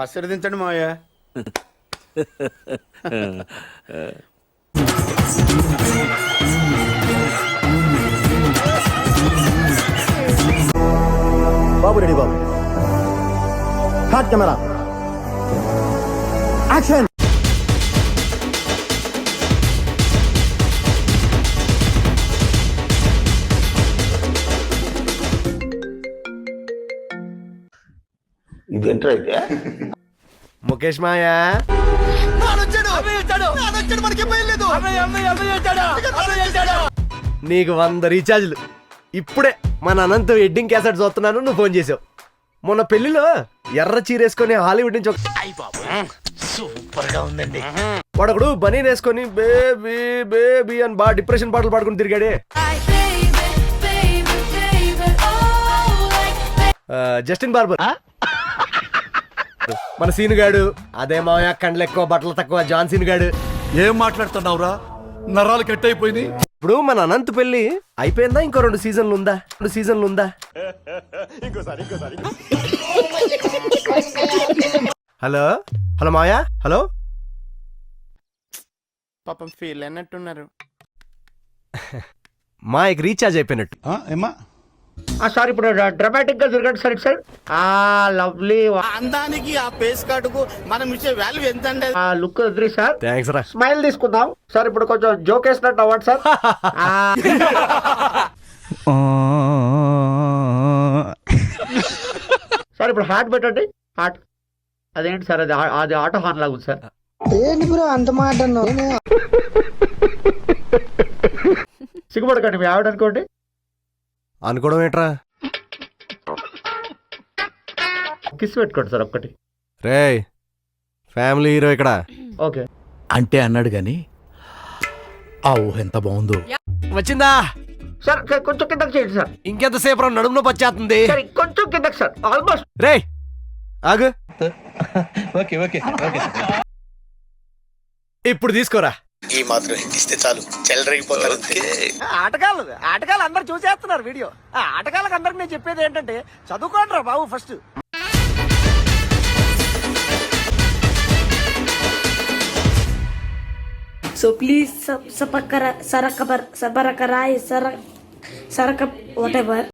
ఆశీర్వదించండి మావయ్య. బాబు రెడీ బాబు. Hot camera action. ఇదేంట్రా అయితే? ముఖేష్ మాయా నీకు 100 రీఛార్జ్లు. ఇప్పుడే మన అనంత వెడ్డింగ్ క్యాసెట్ చూస్తున్నాను, నువ్వు ఫోన్ చేసావు. మొన్న పెళ్లిలో ఎర్ర చీరేసుకొని హాలీవుడ్ నుంచి సూపర్ గా ఉందండి. వాడొకడు బనీన్ వేసుకొని బేబీ బేబీ అని బాగా డిప్రెషన్ పాటలు పాడుకుని తిరిగాడే. Justin Barber. మన సీన్ గాడు అదే మావయ్య, కండ్లు ఎక్కువ బట్టలు తక్కువ జాన్ సీన్ గాడు. ఏం మాట్లాడుతున్నావురా? నరాలు కట్ అయిపోయింది. ఇప్పుడు మన అనంత్ పెళ్లి అయిపోయిందా? ఇంకో 2 సీజన్లు ఉందా? 2 సీజన్లు ఉందా? హలో హలో మాయా, హలో. పాపం ఫీల్ అయినట్టున్నారు. మాయకి రీఛార్జ్ అయిపోయినట్టు. సార్ ఇప్పుడు డ్రామాటిక్ గా తిరగండి సార్. ఇటు సైడ్. లవ్లీ. అందానికి ఆ పేస్ కార్డుకు మనం ఇచ్చే వాల్యూ ఎంత అండి? లుక్ వదిలి సార్. థ్యాంక్స్ రా. స్మైల్ తీసుకుందాం సార్. ఇప్పుడు కొంచెం జోక్ వేసినట్టు అవ్వండి సార్. సార్ ఇప్పుడు హార్ట్ పెట్టండి. హార్ట్. అదేంటి సార్? అది ఆటో హార్న్ లాగా ఉంది సార్. ఏంటి బ్రో అంత మాట అన్నావు? సిగ్గుపడకండి, మీ ఆవిడ అనుకోండి. అనుకోవడం ఏంట్రా? కిస్ పెట్టుకోండి సార్ ఒక్కటి. రే ఫ్యామిలీ హీరో ఇక్కడ. ఓకే. అంటే అన్నాడు గాని ఆ ఊహ ఎంత బాగుందో. వచ్చిందా సార్ కొంచెం కిందకి చేయండి సార్. ఇంకెంతసేపు నడుములో పచ్చేస్తుంది. సార్ కొంచెం కిందకి సార్. ఆల్మోస్ట్. రే ఆగు. ఇప్పుడు తీసుకోరా. ఈ మాత్రం ఇస్తే చాలు, చెల్లరగిపోతారు. ఆటగాళ్ళు అందరు చూసేస్తున్నారు వీడియో. ఆటగాళ్ళకి అందరికి నేను చెప్పేది ఏంటంటే చదువుకోండి రా బాబు first. So please subscribe, whatever.